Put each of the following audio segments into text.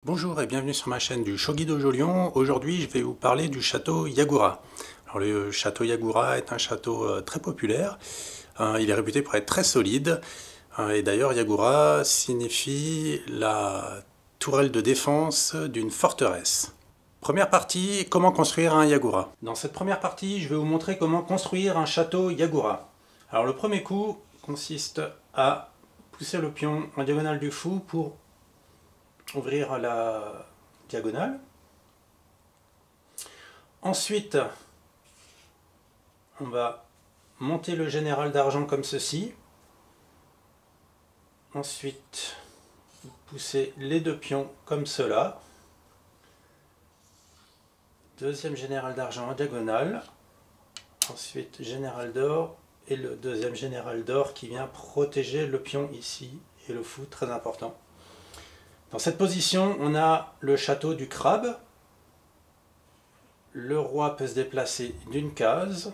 Bonjour et bienvenue sur ma chaîne du Shogi Dojo Lyon. Aujourd'hui, je vais vous parler du château Yagura. Alors, le château Yagura est un château très populaire. Il est réputé pour être très solide. Et d'ailleurs, Yagura signifie la tourelle de défense d'une forteresse. Première partie, comment construire un Yagura. Dans cette première partie, je vais vous montrer comment construire un château Yagura. Alors, le premier coup consiste à pousser le pion en diagonale du fou pour ouvrir la diagonale. Ensuite, on va monter le général d'argent comme ceci. Ensuite, pousser les deux pions comme cela. Deuxième général d'argent en diagonale. Ensuite, général d'or et le deuxième général d'or qui vient protéger le pion ici et le fou, très important. Dans cette position, on a le château du crabe. Le roi peut se déplacer d'une case.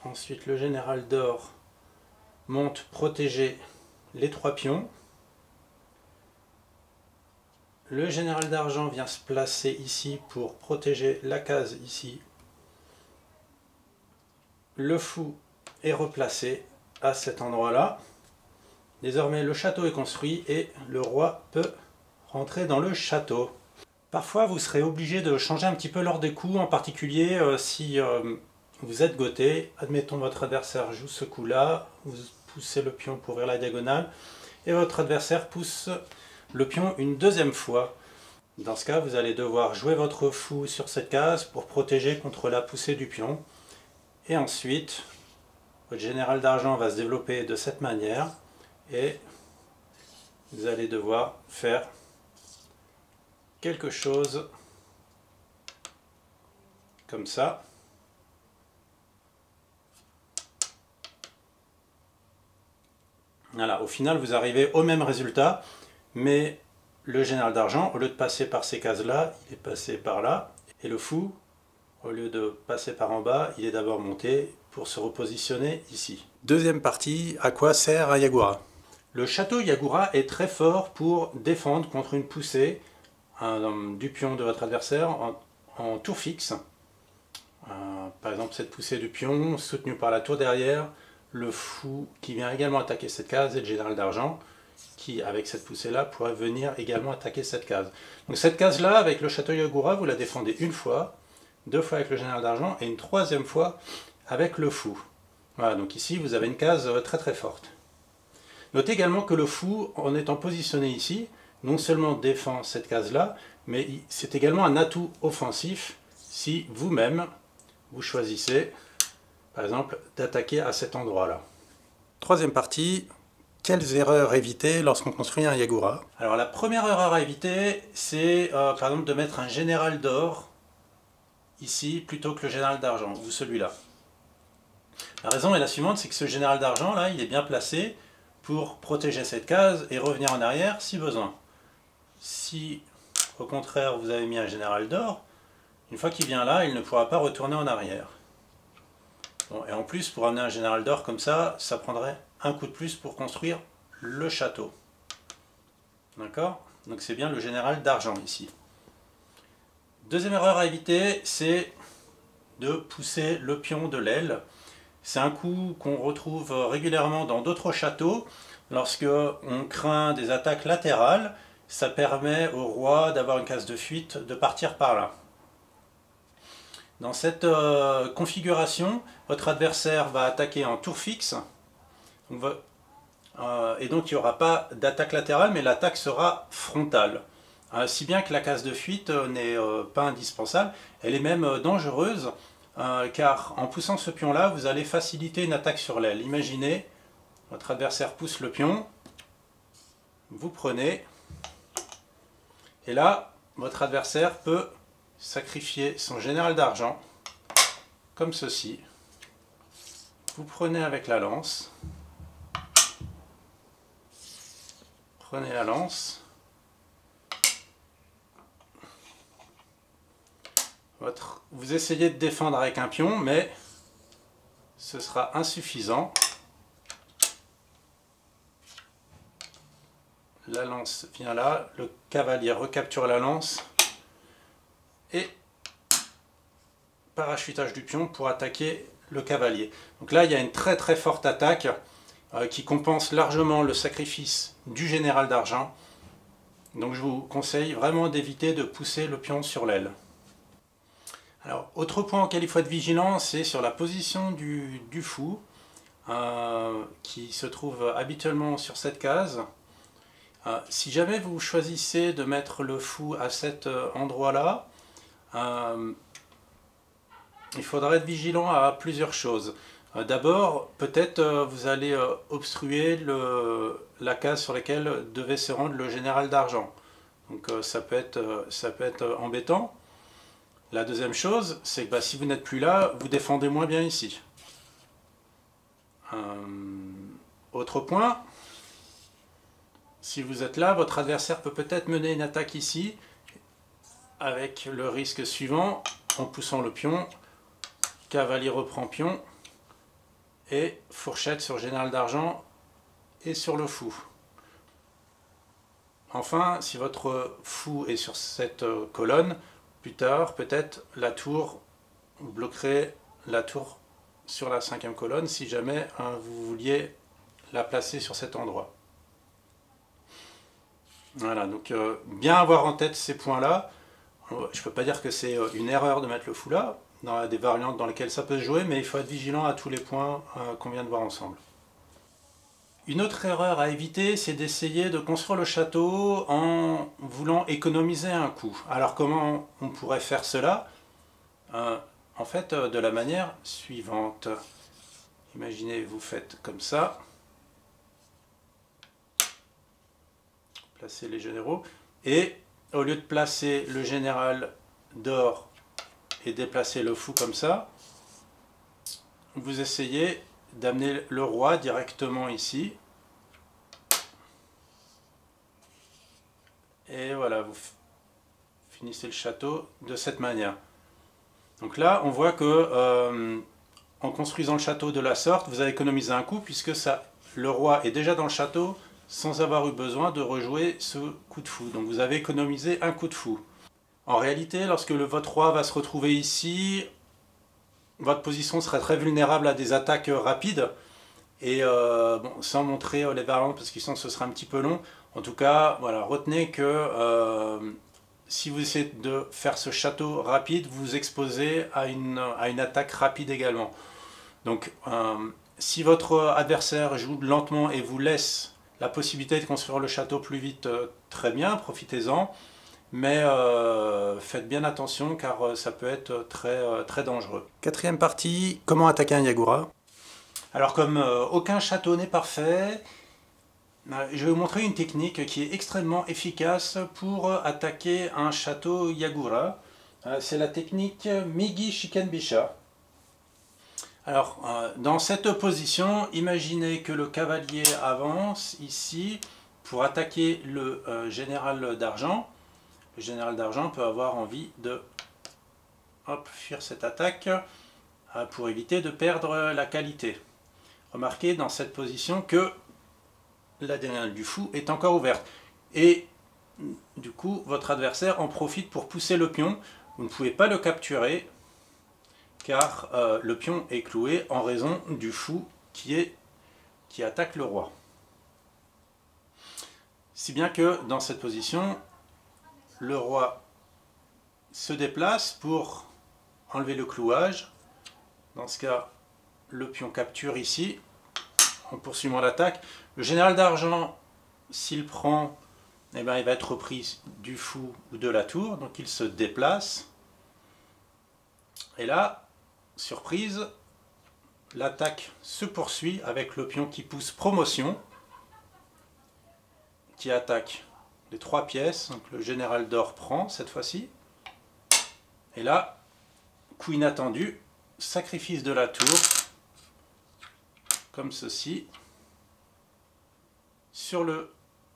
Ensuite, le général d'or monte protéger les trois pions. Le général d'argent vient se placer ici pour protéger la case ici. Le fou est replacé à cet endroit-là. Désormais, le château est construit et le roi peut rentrer dans le château. Parfois, vous serez obligé de changer un petit peu l'ordre des coups, en particulier si vous êtes goté. Admettons votre adversaire joue ce coup-là, vous poussez le pion pour ouvrir la diagonale, et votre adversaire pousse le pion une deuxième fois. Dans ce cas, vous allez devoir jouer votre fou sur cette case pour protéger contre la poussée du pion. Et ensuite, votre général d'argent va se développer de cette manière. Et vous allez devoir faire quelque chose comme ça. Voilà, au final vous arrivez au même résultat, mais le général d'argent, au lieu de passer par ces cases-là, il est passé par là, et le fou, au lieu de passer par en bas, il est d'abord monté pour se repositionner ici. Deuxième partie, à quoi sert un Yagura? Le château Yagura est très fort pour défendre contre une poussée du pion de votre adversaire en tour fixe. Par exemple, cette poussée du pion soutenue par la tour derrière, le fou qui vient également attaquer cette case et le général d'argent qui, avec cette poussée-là, pourrait venir également attaquer cette case. Donc cette case-là, avec le château Yagura, vous la défendez une fois, deux fois avec le général d'argent et une troisième fois avec le fou. Voilà, donc ici, vous avez une case très très forte. Notez également que le fou, en étant positionné ici, non seulement défend cette case-là, mais c'est également un atout offensif si vous-même, vous choisissez, par exemple, d'attaquer à cet endroit-là. Troisième partie, quelles erreurs éviter lorsqu'on construit un Yagura? Alors la première erreur à éviter, c'est par exemple de mettre un général d'or ici plutôt que le général d'argent, ou celui-là. La raison est la suivante, c'est que ce général d'argent, là, il est bien placé pour protéger cette case et revenir en arrière si besoin. Si au contraire vous avez mis un général d'or, une fois qu'il vient là, il ne pourra pas retourner en arrière. Bon, et en plus, pour amener un général d'or comme ça, ça prendrait un coup de plus pour construire le château. D'accord? Donc c'est bien le général d'argent ici. Deuxième erreur à éviter, c'est de pousser le pion de l'aile. C'est un coup qu'on retrouve régulièrement dans d'autres châteaux. Lorsque on craint des attaques latérales, ça permet au roi d'avoir une case de fuite, de partir par là. Dans cette configuration, votre adversaire va attaquer en tour fixe. Et donc il n'y aura pas d'attaque latérale, mais l'attaque sera frontale. Si bien que la case de fuite n'est pas indispensable, elle est même dangereuse. Car en poussant ce pion-là, vous allez faciliter une attaque sur l'aile. Imaginez, votre adversaire pousse le pion, vous prenez, et là, votre adversaire peut sacrifier son général d'argent, comme ceci. Vous prenez avec la lance, prenez la lance, vous essayez de défendre avec un pion, mais ce sera insuffisant. la lance vient là, le cavalier recapture la lance et parachutage du pion pour attaquer le cavalier. Donc là il y a une très très forte attaque qui compense largement le sacrifice du général d'argent. Donc je vous conseille vraiment d'éviter de pousser le pion sur l'aile. Alors, autre point auquel il faut être vigilant, c'est sur la position du fou, qui se trouve habituellement sur cette case. Si jamais vous choisissez de mettre le fou à cet endroit-là, il faudra être vigilant à plusieurs choses. D'abord, peut-être vous allez obstruer la case sur laquelle devait se rendre le général d'argent. Donc ça peut être embêtant. La deuxième chose, c'est que si vous n'êtes plus là, vous défendez moins bien ici. Autre point, si vous êtes là, votre adversaire peut peut-être mener une attaque ici, avec le risque suivant, en poussant le pion, cavalier reprend pion, et fourchette sur général d'argent et sur le fou. Enfin, si votre fou est sur cette colonne, plus tard, peut-être la tour, vous bloquerez la tour sur la 5e colonne si jamais vous vouliez la placer sur cet endroit. Voilà, donc bien avoir en tête ces points-là. Je ne peux pas dire que c'est une erreur de mettre le fou là, dans des variantes dans lesquelles ça peut se jouer, mais il faut être vigilant à tous les points qu'on vient de voir ensemble. Une autre erreur à éviter, c'est d'essayer de construire le château en voulant économiser un coup. Alors comment on pourrait faire cela? En fait, de la manière suivante. Imaginez, vous faites comme ça. Placez les généraux. Et au lieu de placer le général d'or et déplacer le fou comme ça, vous essayez d'amener le roi directement ici. Et voilà, vous finissez le château de cette manière. Donc là, on voit que en construisant le château de la sorte, vous avez économisé un coup puisque le roi est déjà dans le château sans avoir eu besoin de rejouer ce coup de fou. Donc vous avez économisé un coup de fou. En réalité, lorsque votre roi va se retrouver ici, votre position serait très vulnérable à des attaques rapides. Et bon, sans montrer les variantes parce que sinon ce sera un petit peu long. En tout cas, voilà, retenez que si vous essayez de faire ce château rapide, vous vous exposez à une attaque rapide également. Donc si votre adversaire joue lentement et vous laisse la possibilité de construire le château plus vite, très bien, profitez-en. Mais faites bien attention car ça peut être très dangereux. Quatrième partie, comment attaquer un Yagura? Alors comme aucun château n'est parfait, je vais vous montrer une technique qui est extrêmement efficace pour attaquer un château Yagura. C'est la technique Migi Shikenbisha. Alors dans cette position, imaginez que le cavalier avance ici pour attaquer le général d'argent. Le général d'argent peut avoir envie de fuir cette attaque pour éviter de perdre la qualité. Remarquez dans cette position que la diagonale du fou est encore ouverte. Et du coup, votre adversaire en profite pour pousser le pion. Vous ne pouvez pas le capturer car le pion est cloué en raison du fou qui attaque le roi. Si bien que dans cette position, le roi se déplace pour enlever le clouage. Dans ce cas, le pion capture ici, en poursuivant l'attaque. Le général d'argent, s'il prend, eh ben, il va être pris du fou ou de la tour, donc il se déplace. Et là, surprise, l'attaque se poursuit avec le pion qui pousse promotion, qui attaque les 3 pièces. Donc le général d'or prend cette fois-ci. Et là, coup inattendu, sacrifice de la tour, comme ceci, sur le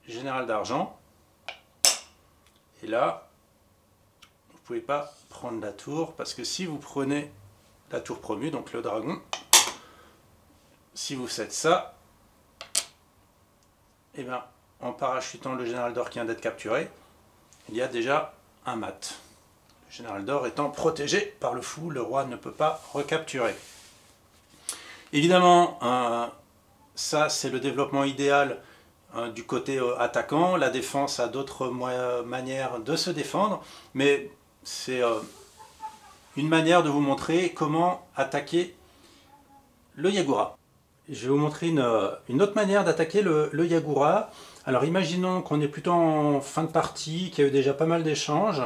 général d'argent. Et là, vous ne pouvez pas prendre la tour, parce que si vous prenez la tour promue, donc le dragon, si vous faites ça, eh bien, en parachutant le général d'or qui vient d'être capturé, il y a déjà un mat. Le général d'or étant protégé par le fou, le roi ne peut pas recapturer. Évidemment, ça c'est le développement idéal du côté attaquant. La défense a d'autres manières de se défendre, mais c'est une manière de vous montrer comment attaquer le Yagura. Je vais vous montrer une autre manière d'attaquer le Yagura. Alors imaginons qu'on est plutôt en fin de partie, qu'il y a eu déjà pas mal d'échanges.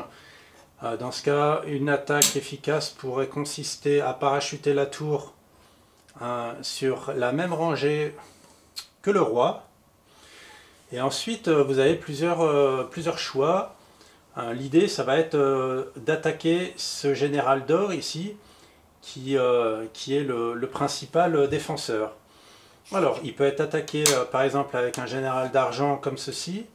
Dans ce cas, une attaque efficace pourrait consister à parachuter la tour sur la même rangée que le roi. Et ensuite, vous avez plusieurs choix. L'idée, ça va être d'attaquer ce général d'or ici, qui est le principal défenseur. Alors, il peut être attaqué par exemple avec un général d'argent comme ceci.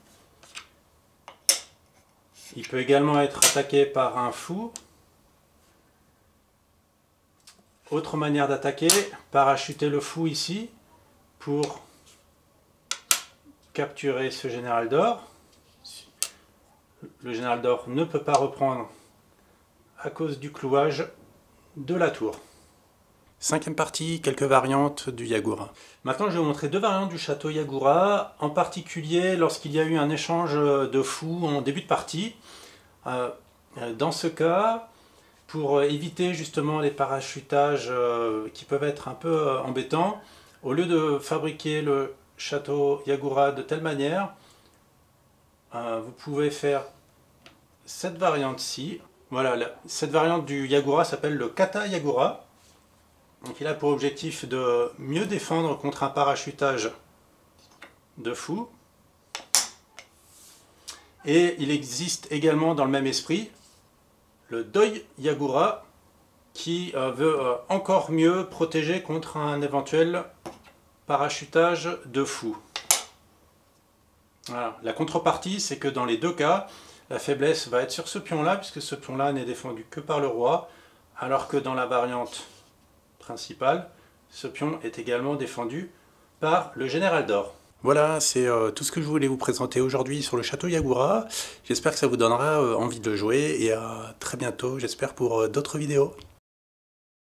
Il peut également être attaqué par un fou. Autre manière d'attaquer, parachuter le fou ici pour capturer ce général d'or. Le général d'or ne peut pas reprendre à cause du clouage de la tour. Cinquième partie, quelques variantes du Yagura. Maintenant, je vais vous montrer deux variantes du château Yagura, en particulier lorsqu'il y a eu un échange de fous en début de partie. Dans ce cas, pour éviter justement les parachutages qui peuvent être un peu embêtants, au lieu de fabriquer le château Yagura de telle manière, vous pouvez faire cette variante-ci. Voilà, cette variante du Yagura s'appelle le Kata Yagura. Donc il a pour objectif de mieux défendre contre un parachutage de fou. Et il existe également dans le même esprit le Doi Yagura qui veut encore mieux protéger contre un éventuel parachutage de fou. Voilà. La contrepartie, c'est que dans les deux cas, la faiblesse va être sur ce pion-là, puisque ce pion-là n'est défendu que par le roi, alors que dans la variante principale, ce pion est également défendu par le général d'or. Voilà, c'est tout ce que je voulais vous présenter aujourd'hui sur le château Yagura. J'espère que ça vous donnera envie de le jouer, et à très bientôt, j'espère, pour d'autres vidéos.